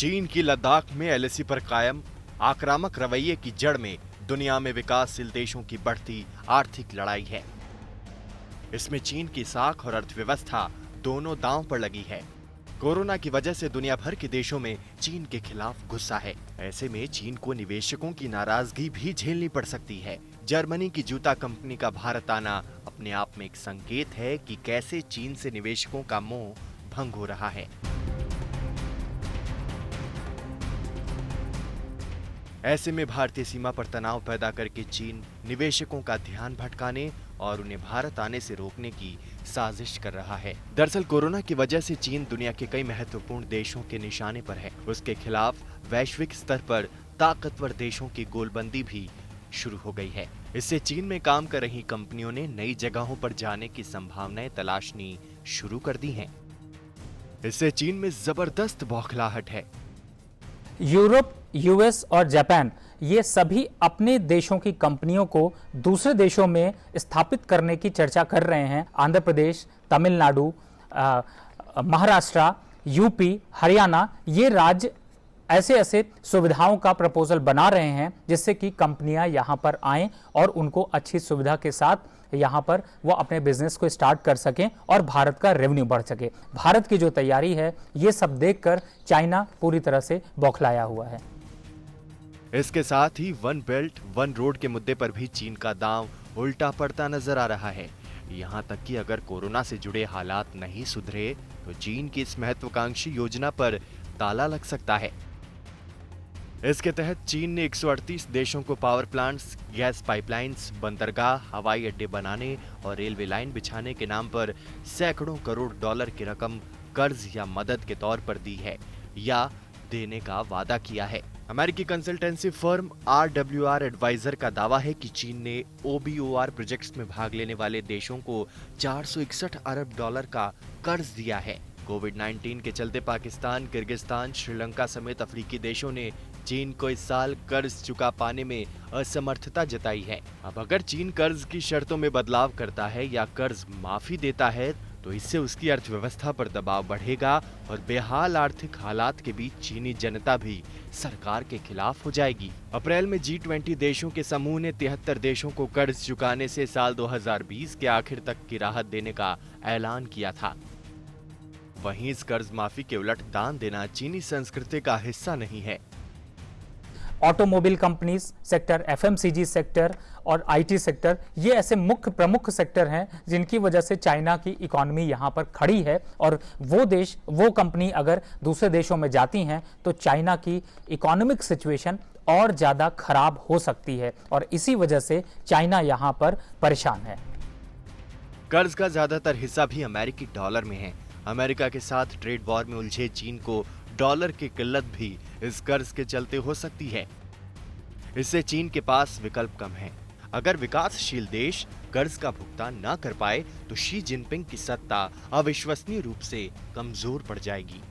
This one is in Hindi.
चीन की लद्दाख में एलएसी पर कायम आक्रामक रवैये की जड़ में दुनिया में विकासशील देशों की बढ़ती आर्थिक लड़ाई है। इसमें चीन की साख और अर्थव्यवस्था दोनों दांव पर लगी है। कोरोना की वजह से दुनिया भर के देशों में चीन के खिलाफ गुस्सा है। ऐसे में चीन को निवेशकों की नाराजगी भी झेलनी पड़ सकती है। जर्मनी की जूता कंपनी का भारत आना अपने आप में एक संकेत है कि कैसे चीन से निवेशकों का मोह भंग हो रहा है। ऐसे में भारतीय सीमा पर तनाव पैदा करके चीन निवेशकों का ध्यान भटकाने और उन्हें भारत आने से रोकने की साजिश कर रहा है। दरअसल कोरोना की वजह से चीन दुनिया के कई महत्वपूर्ण देशों के निशाने पर है। उसके खिलाफ वैश्विक स्तर पर ताकतवर देशों की गोलबंदी भी शुरू हो गई है। इससे चीन में काम कर रही कंपनियों ने नई जगहों पर जाने की संभावनाएं तलाशनी शुरू कर दी हैं। इससे चीन में जबरदस्त बौखलाहट है। यूरोप, यूएस और जापान ये सभी अपने देशों की कंपनियों को दूसरे देशों में स्थापित करने की चर्चा कर रहे हैं। आंध्र प्रदेश, तमिलनाडु, महाराष्ट्र, यूपी, हरियाणा ये राज्य ऐसे सुविधाओं का प्रपोजल बना रहे हैं जिससे कि कंपनियां यहां पर आएं और उनको अच्छी सुविधा के साथ यहां पर वो अपने बिजनेस को स्टार्ट कर सकें और भारत का रेवेन्यू बढ़ सके। भारत की जो तैयारी है ये सब देखकर चाइना पूरी तरह से बौखलाया हुआ है। इसके साथ ही वन बेल्ट वन रोड के मुद्दे पर भी चीन का दांव उल्टा पड़ता नजर आ रहा है। यहां तक कि अगर कोरोना से जुड़े हालात नहीं सुधरे तो चीन की इस महत्वाकांक्षी योजना पर ताला लग सकता है। इसके तहत चीन ने 138 देशों को पावर प्लांट्स, गैस पाइपलाइंस, बंदरगाह, हवाई अड्डे बनाने और रेलवे लाइन बिछाने के नाम पर सैकड़ों करोड़ डॉलर की रकम कर्ज या मदद के तौर पर दी है या देने का वादा किया है। अमेरिकी कंसल्टेंसी फर्म RWR एडवाइजर का दावा है कि चीन ने OBOR प्रोजेक्ट्स में भाग लेने वाले देशों को 461 अरब डॉलर का कर्ज दिया है। कोविड-19 के चलते पाकिस्तान, किर्गिस्तान, श्रीलंका समेत अफ्रीकी देशों ने चीन को इस साल कर्ज चुका पाने में असमर्थता जताई है। अब अगर चीन कर्ज की शर्तों में बदलाव करता है या कर्ज माफी देता है तो इससे उसकी अर्थव्यवस्था पर दबाव बढ़ेगा और बेहाल आर्थिक हालात के बीच चीनी जनता भी सरकार के खिलाफ हो जाएगी। अप्रैल में G20 देशों के समूह ने 73 देशों को कर्ज चुकाने से साल 2020 के आखिर तक की राहत देने का ऐलान किया था। वहीं इस कर्ज माफी के उलट दान देना चीनी संस्कृति का हिस्सा नहीं है। Automobile companies sector, FMCG sector और IT सेक्टर ये ऐसे मुख्य प्रमुख सेक्टर हैं जिनकी वजह से चाइना की इकोनॉमी यहाँ पर खड़ी है और वो कंपनी अगर दूसरे देशों में जाती हैं तो चाइना की इकोनॉमिक सिचुएशन और ज़्यादा खराब हो सकती है और इसी वजह से चाइना यहाँ पर परेशान है। कर्ज का ज्यादातर हिस्सा भी अमेरिकी डॉलर में है। अमेरिका के साथ ट्रेड वॉर में उलझे चीन को डॉलर की किल्लत भी इस कर्ज के चलते हो सकती है। इससे चीन के पास विकल्प कम है। अगर विकासशील देश कर्ज का भुगतान न कर पाए तो शी जिनपिंग की सत्ता अविश्वसनीय रूप से कमजोर पड़ जाएगी।